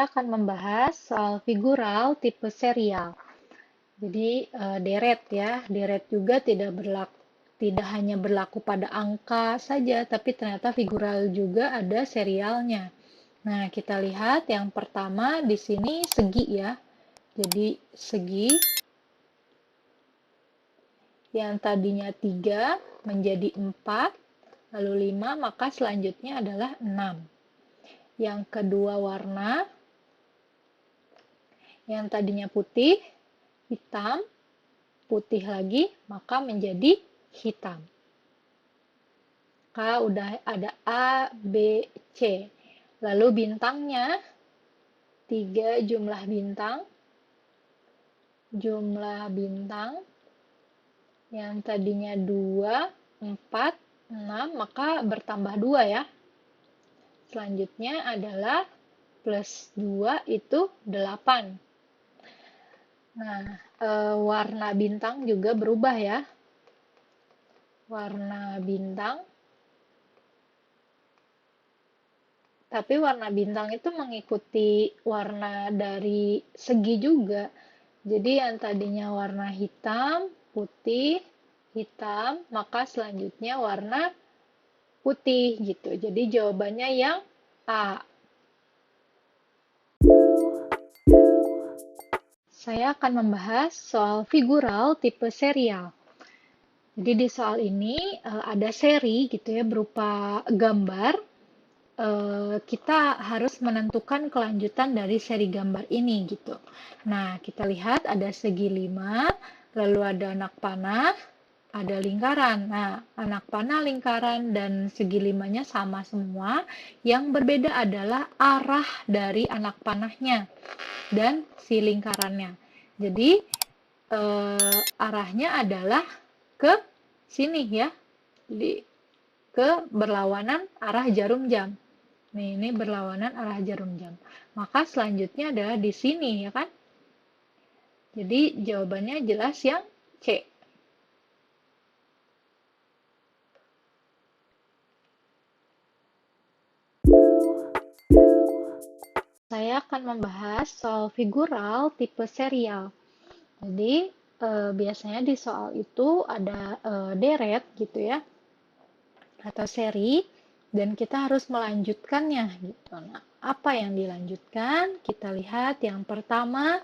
Saya akan membahas soal figural tipe serial. Jadi deret ya, deret juga tidak hanya berlaku pada angka saja, tapi ternyata figural juga ada serialnya. Nah, kita lihat yang pertama di sini segi ya. Jadi segi yang tadinya 3 menjadi 4, lalu 5, maka selanjutnya adalah 6. Yang kedua warna, yang tadinya putih, hitam, putih lagi, maka menjadi hitam. Udah ada A, B, C. Lalu bintangnya, 3 jumlah bintang. Jumlah bintang yang tadinya 2, 4, 6, maka bertambah 2 ya. Selanjutnya adalah plus 2 itu 8. Nah, warna bintang juga berubah ya. Warna bintang. Tapi warna bintang itu mengikuti warna dari segi juga. Jadi yang tadinya warna hitam, putih, hitam, maka selanjutnya warna putih gitu. Jadi jawabannya yang A. Saya akan membahas soal figural tipe serial. Jadi di soal ini ada seri gitu ya berupa gambar. Kita harus menentukan kelanjutan dari seri gambar ini gitu. Nah, kita lihat ada segi 5, lalu ada anak panah, ada lingkaran. Nah, anak panah, lingkaran, dan segi 5-nya sama semua. Yang berbeda adalah arah dari anak panahnya dan si lingkarannya. Jadi, arahnya adalah ke sini ya. Jadi, ke berlawanan arah jarum jam. Nih, ini berlawanan arah jarum jam. Maka selanjutnya adalah di sini, ya kan? Jadi jawabannya jelas yang C. Saya akan membahas soal figural tipe serial. Jadi, biasanya di soal itu ada deret gitu ya, atau seri, dan kita harus melanjutkannya gitu. Nah, apa yang dilanjutkan? Kita lihat yang pertama,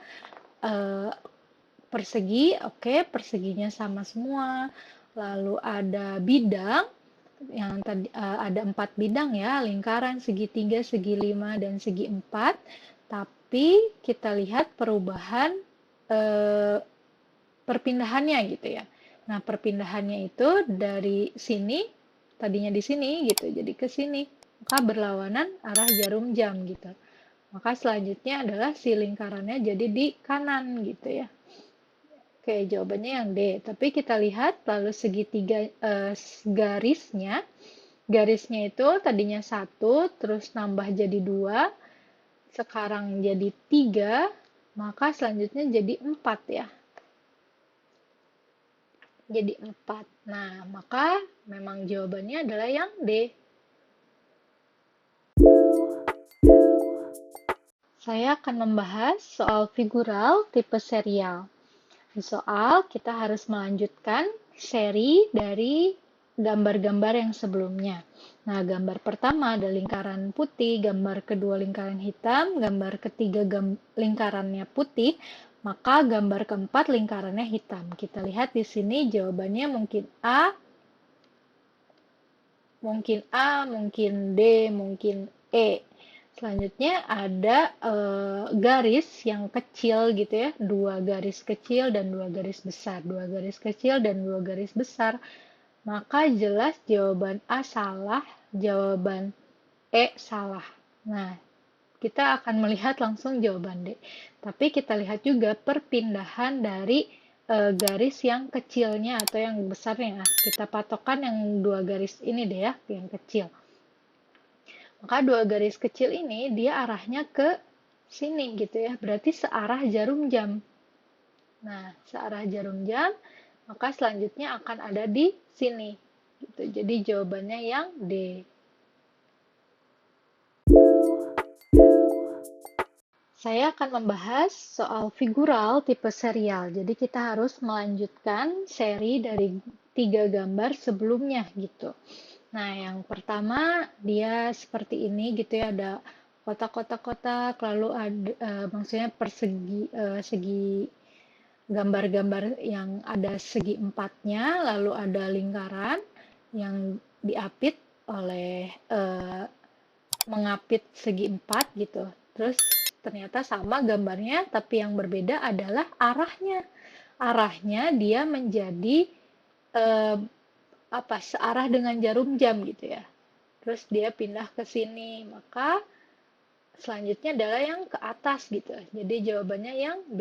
persegi, oke, perseginya sama semua. Lalu ada bidang, yang tadi ada 4 bidang ya, lingkaran, segitiga, segi 5, dan segi 4. Tapi kita lihat perubahan perpindahannya gitu ya. Nah, perpindahannya itu dari sini, tadinya di sini gitu, jadi ke sini. Maka berlawanan arah jarum jam gitu. Maka selanjutnya adalah si lingkarannya jadi di kanan gitu ya. Oke, jawabannya yang D. Tapi kita lihat lalu segitiga garisnya. Garisnya itu tadinya 1, terus nambah jadi 2, sekarang jadi 3, maka selanjutnya jadi 4 ya. Jadi 4. Nah, maka memang jawabannya adalah yang D. Saya akan membahas soal figural tipe serial. Di soal, kita harus melanjutkan seri dari gambar-gambar yang sebelumnya. Nah, gambar pertama ada lingkaran putih, gambar kedua lingkaran hitam, gambar ketiga lingkarannya putih, maka gambar keempat lingkarannya hitam. Kita lihat di sini jawabannya mungkin A, mungkin D, mungkin E. Selanjutnya ada garis yang kecil gitu ya, 2 garis kecil dan 2 garis besar, 2 garis kecil dan 2 garis besar. Maka jelas jawaban A salah, jawaban E salah. Nah, kita akan melihat langsung jawaban D. Tapi kita lihat juga perpindahan dari garis yang kecilnya atau yang besarnya. Kita patokkan yang 2 garis ini deh ya, yang kecil. Maka 2 garis kecil ini dia arahnya ke sini gitu ya. Berarti searah jarum jam. Nah, searah jarum jam, maka selanjutnya akan ada di sini. Gitu. Jadi jawabannya yang D. Saya akan membahas soal figural tipe serial. Jadi kita harus melanjutkan seri dari 3 gambar sebelumnya gitu. Nah, yang pertama dia seperti ini gitu ya, ada kotak-kotak-kotak, lalu ada maksudnya persegi segi gambar-gambar yang ada segi empatnya, lalu ada lingkaran yang diapit oleh mengapit segi empat gitu. Terus ternyata sama gambarnya, tapi yang berbeda adalah arahnya. Arahnya dia menjadi eh, searah dengan jarum jam gitu ya. Terus dia pindah ke sini, maka selanjutnya adalah yang ke atas gitu. Jadi jawabannya yang B.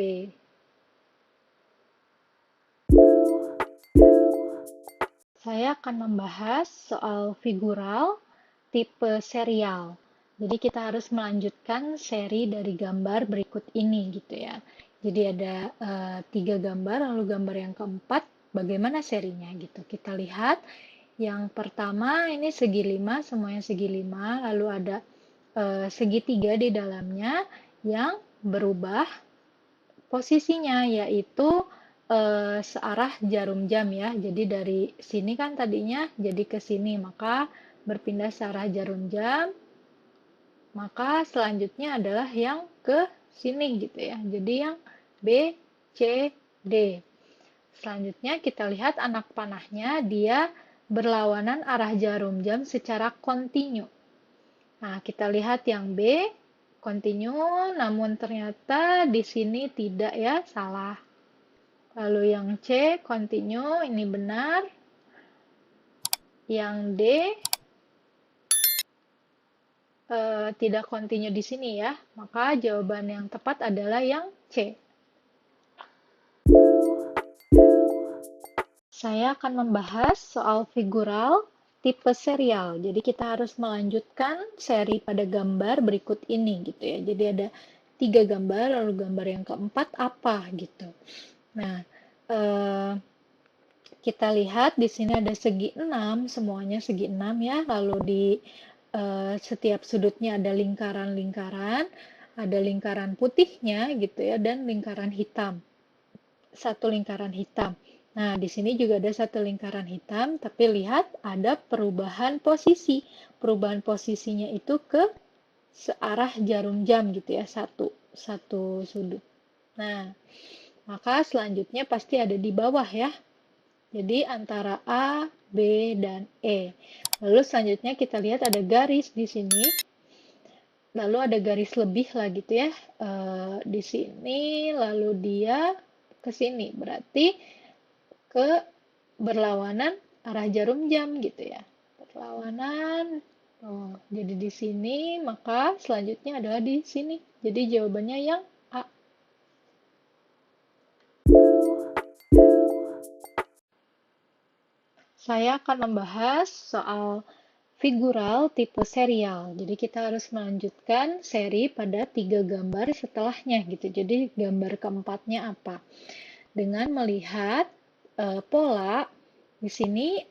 Saya akan membahas soal figural tipe serial. Jadi kita harus melanjutkan seri dari gambar berikut ini gitu ya. Jadi ada 3 gambar, lalu gambar yang keempat bagaimana serinya gitu. Kita lihat yang pertama ini segi 5, semuanya segi 5, lalu ada segitiga di dalamnya yang berubah posisinya, yaitu searah jarum jam ya. Jadi dari sini kan tadinya jadi ke sini, maka berpindah searah jarum jam, maka selanjutnya adalah yang ke sini gitu ya. Jadi yang B, C, D. Selanjutnya kita lihat anak panahnya, dia berlawanan arah jarum jam secara kontinu. Nah, kita lihat yang B, kontinu, namun ternyata di sini tidak ya, salah. Lalu yang C, continue, ini benar. Yang D, tidak continue di sini ya. Maka jawaban yang tepat adalah yang C. Saya akan membahas soal figural tipe serial. Jadi kita harus melanjutkan seri pada gambar berikut ini gitu ya. Jadi ada 3 gambar, lalu gambar yang keempat apa gitu. Nah, kita lihat di sini ada segi 6, semuanya segi 6 ya. Lalu di setiap sudutnya ada lingkaran-lingkaran, ada lingkaran putihnya gitu ya, dan lingkaran hitam. Satu lingkaran hitam. Nah, di sini juga ada satu lingkaran hitam, tapi lihat ada perubahan posisi. Perubahan posisinya itu ke searah jarum jam gitu ya, satu sudut. Nah, maka selanjutnya pasti ada di bawah ya. Jadi antara A, B, dan E. Lalu selanjutnya kita lihat ada garis di sini. Lalu ada garis lebih lah gitu ya. Di sini, lalu dia ke sini. Berarti ke berlawanan arah jarum jam gitu ya. Berlawanan. Oh, jadi di sini, maka selanjutnya adalah di sini. Jadi jawabannya yang A. Saya akan membahas soal figural tipe serial. Jadi kita harus melanjutkan seri pada 3 gambar setelahnya gitu. Jadi gambar keempatnya apa? Dengan melihat pola di sini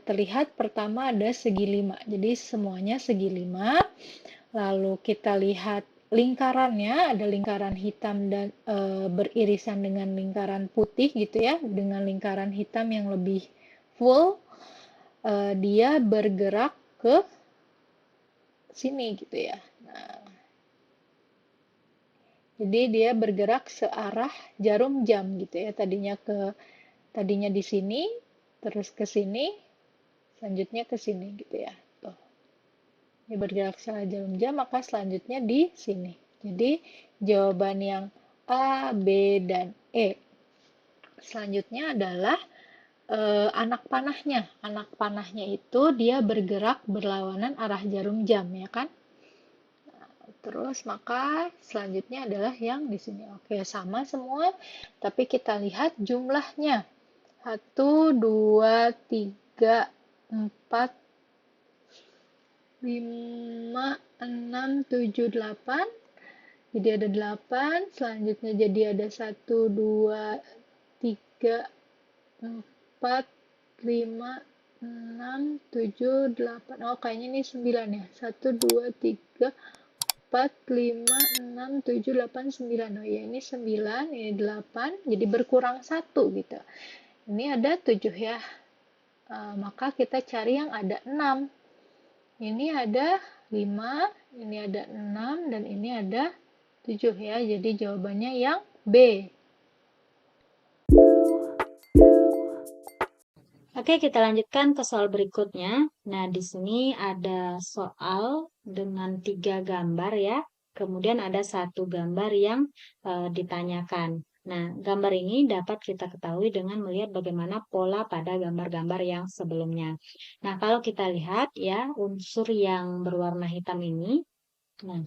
terlihat pertama ada segi 5. Jadi semuanya segi 5. Lalu kita lihat lingkarannya, ada lingkaran hitam dan beririsan dengan lingkaran putih gitu ya, dengan lingkaran hitam yang lebih full. Dia bergerak ke sini gitu ya. Nah, jadi dia bergerak searah jarum jam gitu ya. Tadinya di sini, terus ke sini, selanjutnya ke sini gitu ya. Tuh. Dia bergerak searah jarum jam, maka selanjutnya di sini. Jadi jawaban yang A, B, dan E. Selanjutnya adalah anak panahnya. Anak panahnya itu dia bergerak berlawanan arah jarum jam ya kan? Terus maka selanjutnya adalah yang di sini. Oke, sama semua, tapi kita lihat jumlahnya. 1, 2, 3, 4, 5, 6, 7, 8. Jadi ada 8, selanjutnya jadi ada 1, 2, 3, 4, 5, 6, 7, 8. Oh, kayaknya ini 9 ya. 1, 2, 3, 4, 5, 6, 7, 8, 9. Oh ya, ini 9, ini 8, jadi berkurang 1 gitu. Ini ada 7 ya. Maka kita cari yang ada 6. Ini ada 5, ini ada 6, dan ini ada 7 ya. Jadi jawabannya yang B. Oke, kita lanjutkan ke soal berikutnya. Nah, di sini ada soal dengan 3 gambar ya. Kemudian ada 1 gambar yang ditanyakan. Nah, gambar ini dapat kita ketahui dengan melihat bagaimana pola pada gambar-gambar yang sebelumnya. Nah, kalau kita lihat ya, unsur yang berwarna hitam ini, nah,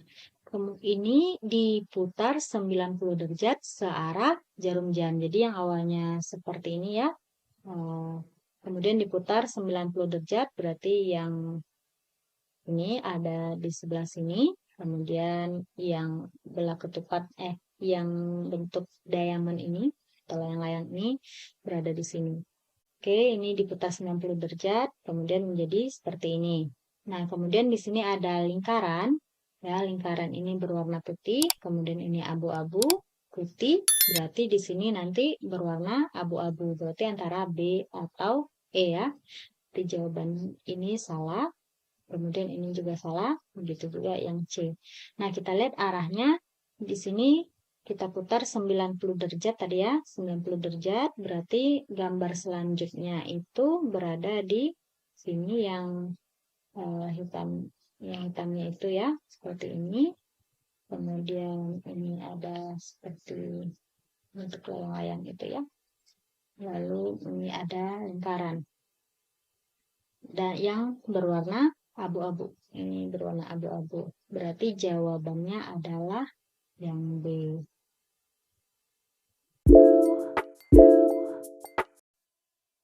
ini diputar 90 derajat searah jarum jam. Jadi yang awalnya seperti ini ya, kemudian diputar 90 derajat, berarti yang ini ada di sebelah sini, kemudian yang belah ketupat, yang bentuk diamond ini, atau layang-layang ini berada di sini. Oke, ini diputar 90 derajat, kemudian menjadi seperti ini. Nah, kemudian di sini ada lingkaran, ya, lingkaran ini berwarna putih, kemudian ini abu-abu, putih, berarti di sini nanti berwarna abu-abu, berarti antara B atau E ya. Di jawaban ini salah, kemudian ini juga salah, begitu juga yang C. Nah, kita lihat arahnya di sini kita putar 90 derajat tadi ya, 90 derajat, berarti gambar selanjutnya itu berada di sini yang hitam, yang hitamnya itu ya, seperti ini. Kemudian ini ada seperti bentuk layang-layang itu ya. Lalu ini ada lingkaran dan yang berwarna abu-abu. Ini berwarna abu-abu. Berarti jawabannya adalah yang B.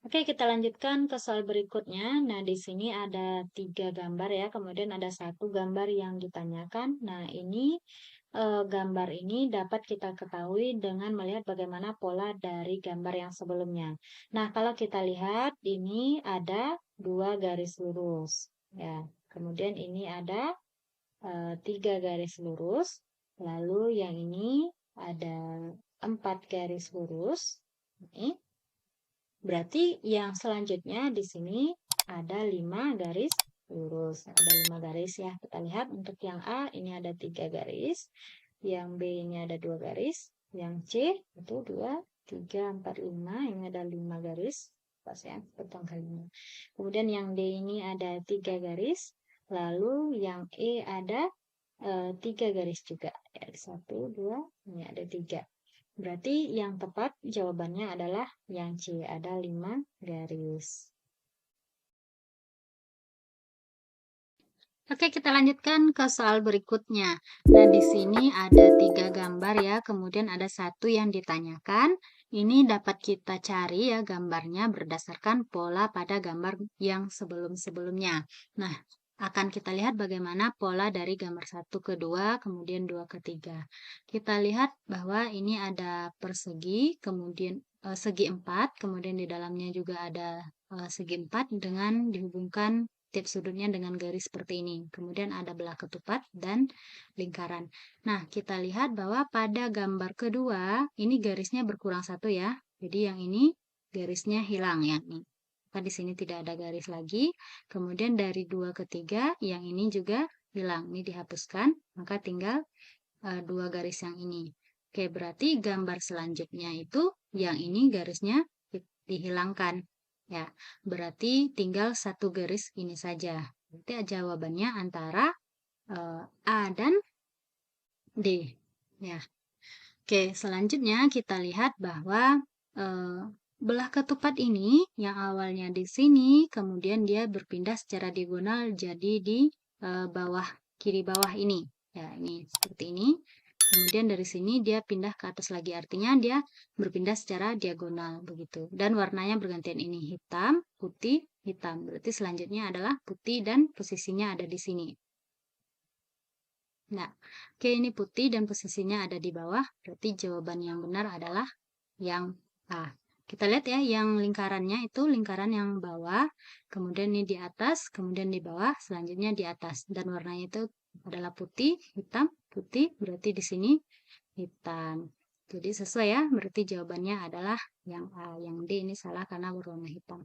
Oke, kita lanjutkan ke soal berikutnya. Nah, di sini ada 3 gambar ya, kemudian ada 1 gambar yang ditanyakan. Nah, ini gambar ini dapat kita ketahui dengan melihat bagaimana pola dari gambar yang sebelumnya. Nah, kalau kita lihat, ini ada 2 garis lurus. Ya, kemudian ini ada 3 garis lurus. Lalu yang ini ada 4 garis lurus. Ini. Berarti yang selanjutnya di sini ada 5 garis lurus. Ada 5 garis ya. Kita lihat untuk yang A ini ada 3 garis. Yang B ini ada 2 garis. Yang C itu 2, 3, 4, 5. Ini ada 5 garis. Pas ya, potong kali ini. Kemudian yang D ini ada 3 garis. Lalu yang E ada 3 garis juga. Ya, 1, 2, ini ada 3. Berarti yang tepat jawabannya adalah yang C, ada 5 garis. Oke, kita lanjutkan ke soal berikutnya. Nah, di sini ada 3 gambar ya, kemudian ada 1 yang ditanyakan. Ini dapat kita cari ya gambarnya berdasarkan pola pada gambar yang sebelum-sebelumnya. Nah, akan kita lihat bagaimana pola dari gambar 1 ke 2, kemudian 2 ke 3. Kita lihat bahwa ini ada persegi, kemudian segi 4, kemudian di dalamnya juga ada segi 4 dengan dihubungkan tiap sudutnya dengan garis seperti ini. Kemudian ada belah ketupat dan lingkaran. Nah, kita lihat bahwa pada gambar kedua, ini garisnya berkurang 1 ya. Jadi yang ini garisnya hilang ya. Nih. Maka di sini tidak ada garis lagi. Kemudian dari 2 ke 3, yang ini juga hilang. Ini dihapuskan, maka tinggal 2 garis yang ini. Oke, berarti gambar selanjutnya itu yang ini garisnya dihilangkan. Ya, berarti tinggal 1 garis ini saja. Berarti jawabannya antara A dan D. Ya. Oke, selanjutnya kita lihat bahwa belah ketupat ini yang awalnya di sini, kemudian dia berpindah secara diagonal jadi di bawah, kiri bawah ini. Ya, ini seperti ini. Kemudian dari sini dia pindah ke atas lagi, artinya dia berpindah secara diagonal begitu. Dan warnanya bergantian, ini hitam, putih, hitam. Berarti selanjutnya adalah putih dan posisinya ada di sini. Nah, oke, ini putih dan posisinya ada di bawah. Berarti jawaban yang benar adalah yang A. Kita lihat ya, yang lingkarannya itu lingkaran yang bawah, kemudian ini di atas, kemudian di bawah, selanjutnya di atas. Dan warnanya itu adalah putih, hitam, putih, berarti di sini hitam. Jadi sesuai ya, berarti jawabannya adalah yang A. Yang D ini salah karena berwarna hitam.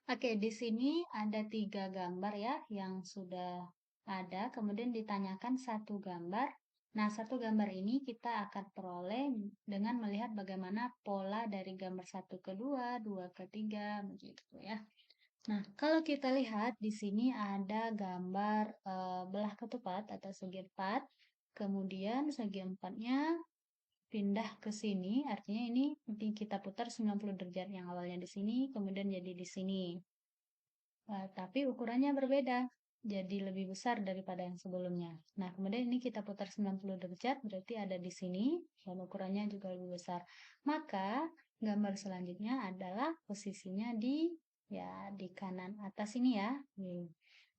Oke, di sini ada 3 gambar ya yang sudah ada, kemudian ditanyakan satu gambar. Nah, satu gambar ini kita akan peroleh dengan melihat bagaimana pola dari gambar 1 ke 2, 2 ke 3, begitu ya. Nah, kalau kita lihat di sini ada gambar belah ketupat atau segi empat, kemudian segi empatnya pindah ke sini, artinya ini kita putar 90 derajat, yang awalnya di sini, kemudian jadi di sini. Tapi ukurannya berbeda, jadi lebih besar daripada yang sebelumnya. Nah, kemudian ini kita putar 90 derajat, berarti ada di sini, dan ukurannya juga lebih besar. Maka, gambar selanjutnya adalah posisinya di kanan atas ini ya,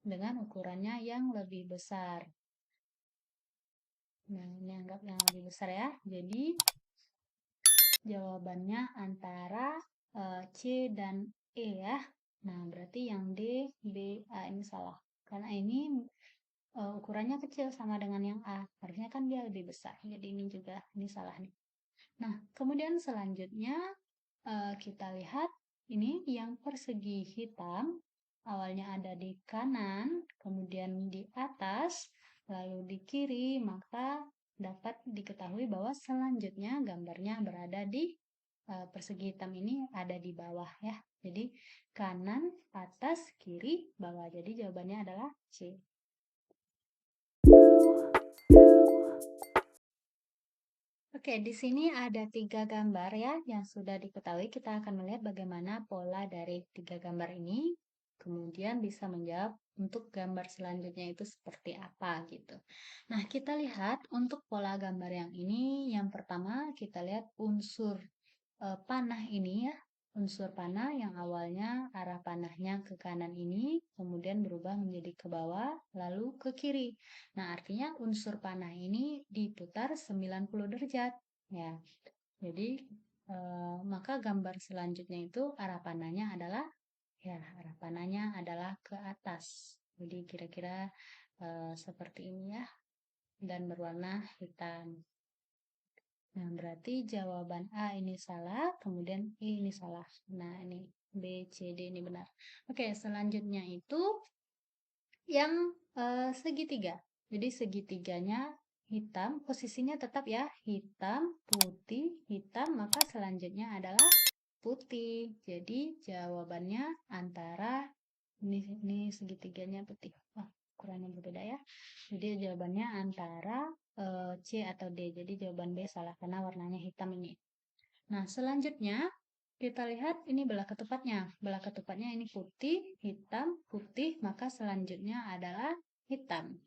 dengan ukurannya yang lebih besar. Nah, ini anggap yang lebih besar ya. Jadi, jawabannya antara C dan E ya. Nah, berarti yang D, B, A ini salah. Karena ini ukurannya kecil sama dengan yang A. Harusnya kan dia lebih besar. Jadi ini juga, ini salah nih. Nah, kemudian selanjutnya kita lihat ini yang persegi hitam. Awalnya ada di kanan, kemudian di atas, lalu di kiri, maka dapat diketahui bahwa selanjutnya gambarnya berada di persegi hitam ini ada di bawah ya. Jadi kanan, atas, kiri, bawah. Jadi jawabannya adalah C. Oke, di sini ada 3 gambar ya yang sudah diketahui. Kita akan melihat bagaimana pola dari 3 gambar ini. Kemudian bisa menjawab untuk gambar selanjutnya itu seperti apa gitu. Nah, kita lihat untuk pola gambar yang ini. Yang pertama kita lihat unsur panah ini ya. Unsur panah yang awalnya arah panahnya ke kanan ini, kemudian berubah menjadi ke bawah, lalu ke kiri. Nah, artinya unsur panah ini diputar 90 derajat. Ya, jadi maka gambar selanjutnya itu arah panahnya adalah ke atas. Jadi kira-kira seperti ini ya, dan berwarna hitam. Nah, berarti jawaban A ini salah, kemudian E ini salah. Nah, ini B, C, D ini benar. Oke, selanjutnya itu yang segitiga. Jadi segitiganya hitam, posisinya tetap ya, hitam, putih, hitam, maka selanjutnya adalah putih. Jadi jawabannya antara ini segitiganya putih. Wah, ukurannya berbeda ya. Jadi jawabannya antara C atau D. Jadi jawaban B salah karena warnanya hitam ini. Nah, selanjutnya kita lihat ini belah ketupatnya. Belah ketupatnya ini putih, hitam, putih, maka selanjutnya adalah hitam.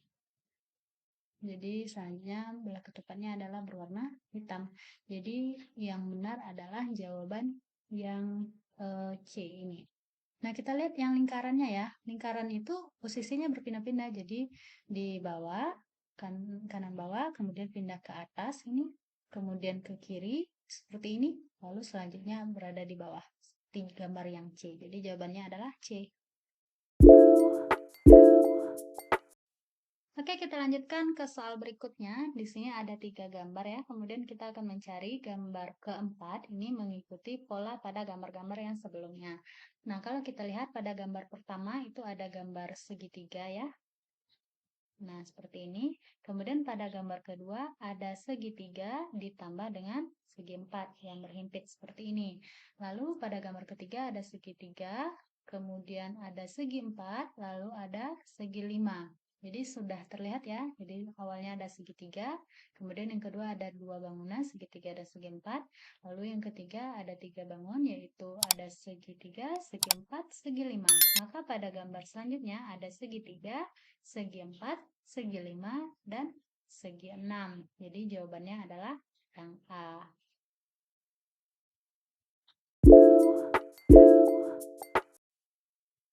Jadi selanjutnya belah ketupatnya adalah berwarna hitam. Jadi yang benar adalah jawaban yang C ini. Nah, kita lihat yang lingkarannya ya. Lingkaran itu posisinya berpindah-pindah. Jadi di bawah, kanan bawah, kemudian pindah ke atas ini, kemudian ke kiri seperti ini, lalu selanjutnya berada di bawah. Di gambar yang C. Jadi jawabannya adalah C. Oke, kita lanjutkan ke soal berikutnya. Di sini ada 3 gambar ya. Kemudian kita akan mencari gambar keempat. Ini mengikuti pola pada gambar-gambar yang sebelumnya. Nah, kalau kita lihat pada gambar pertama itu ada gambar segitiga ya. Nah, seperti ini. Kemudian pada gambar kedua ada segitiga ditambah dengan segi empat yang berhimpit seperti ini. Lalu pada gambar ketiga ada segitiga, kemudian ada segi empat, lalu ada segi lima. Jadi sudah terlihat ya. Jadi awalnya ada segitiga, kemudian yang kedua ada dua bangunan, segitiga dan segi empat. Lalu yang ketiga ada 3 bangun, yaitu ada segitiga, segi empat, segi lima. Maka pada gambar selanjutnya ada segitiga, segi empat, segi lima, dan segi enam. Jadi jawabannya adalah yang A.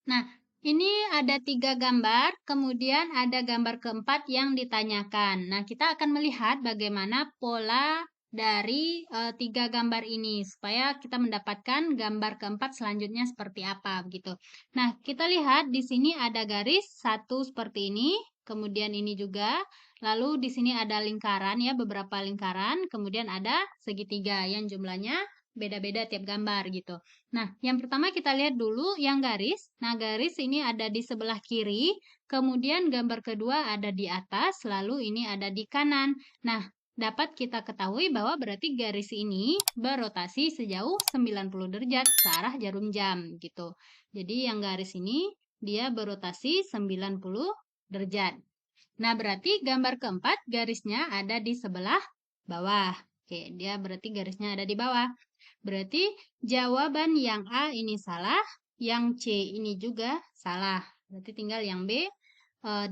Nah, ini ada 3 gambar, kemudian ada gambar keempat yang ditanyakan. Nah, kita akan melihat bagaimana pola dari 3 gambar ini supaya kita mendapatkan gambar keempat selanjutnya seperti apa begitu. Nah, kita lihat di sini ada garis satu seperti ini, kemudian ini juga, lalu di sini ada lingkaran ya, beberapa lingkaran, kemudian ada segitiga yang jumlahnya beda-beda tiap gambar gitu. Nah, yang pertama kita lihat dulu yang garis. Nah, garis ini ada di sebelah kiri, kemudian gambar kedua ada di atas, lalu ini ada di kanan. Nah, dapat kita ketahui bahwa berarti garis ini berotasi sejauh 90 derajat searah jarum jam gitu. Jadi yang garis ini dia berotasi 90 derajat. Nah, berarti gambar keempat garisnya ada di sebelah bawah. Oke, dia berarti garisnya ada di bawah. Berarti jawaban yang A ini salah, yang C ini juga salah. Berarti tinggal yang B,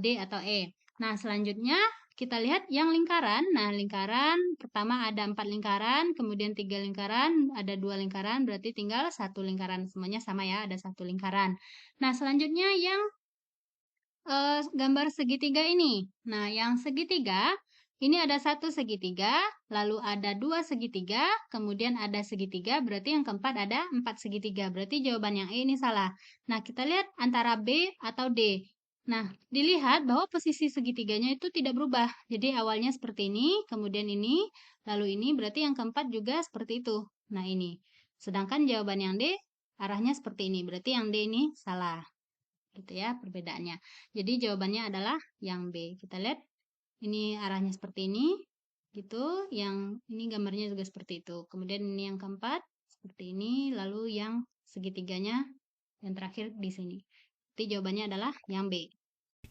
D atau E. Nah, selanjutnya kita lihat yang lingkaran. Nah, lingkaran pertama ada 4 lingkaran, kemudian 3 lingkaran, ada 2 lingkaran, berarti tinggal 1 lingkaran. Semuanya sama ya, ada 1 lingkaran. Nah, selanjutnya yang gambar segitiga ini. Nah, yang segitiga, ini ada 1 segitiga, lalu ada 2 segitiga, kemudian ada segitiga, berarti yang keempat ada 4 segitiga. Berarti jawaban yang E ini salah. Nah, kita lihat antara B atau D. Nah, dilihat bahwa posisi segitiganya itu tidak berubah. Jadi awalnya seperti ini, kemudian ini, lalu ini, berarti yang keempat juga seperti itu. Nah, ini. Sedangkan jawaban yang D arahnya seperti ini. Berarti yang D ini salah. Gitu ya perbedaannya. Jadi jawabannya adalah yang B. Kita lihat ini arahnya seperti ini. Gitu. Yang ini gambarnya juga seperti itu. Kemudian ini yang keempat seperti ini, lalu yang segitiganya yang terakhir di sini. Jadi jawabannya adalah yang B.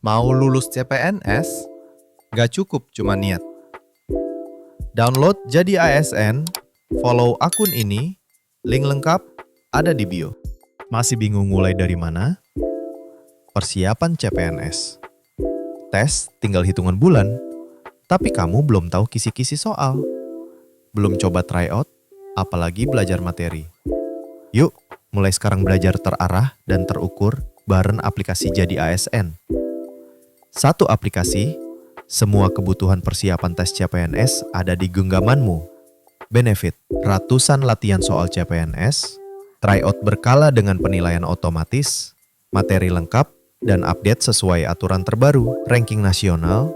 Mau lulus CPNS? Gak cukup cuma niat. Download Jadi ASN, follow akun ini, link lengkap ada di bio. Masih bingung mulai dari mana? Persiapan CPNS. Tes tinggal hitungan bulan, tapi kamu belum tahu kisi-kisi soal. Belum coba tryout, apalagi belajar materi. Yuk, mulai sekarang belajar terarah dan terukur bareng aplikasi Jadi ASN. Satu aplikasi, semua kebutuhan persiapan tes CPNS ada di genggamanmu. Benefit, ratusan latihan soal CPNS, tryout berkala dengan penilaian otomatis, materi lengkap, dan update sesuai aturan terbaru, ranking nasional,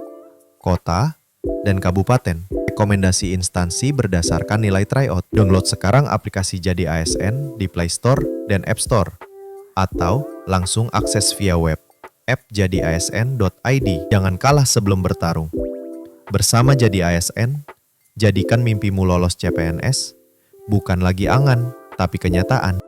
kota, dan kabupaten. Rekomendasi instansi berdasarkan nilai tryout. Download sekarang aplikasi Jadi ASN di Play Store dan App Store. Atau langsung akses via web. App jadiasn.id. Jangan kalah sebelum bertarung. Bersama Jadi ASN, jadikan mimpimu lolos CPNS bukan lagi angan, tapi kenyataan.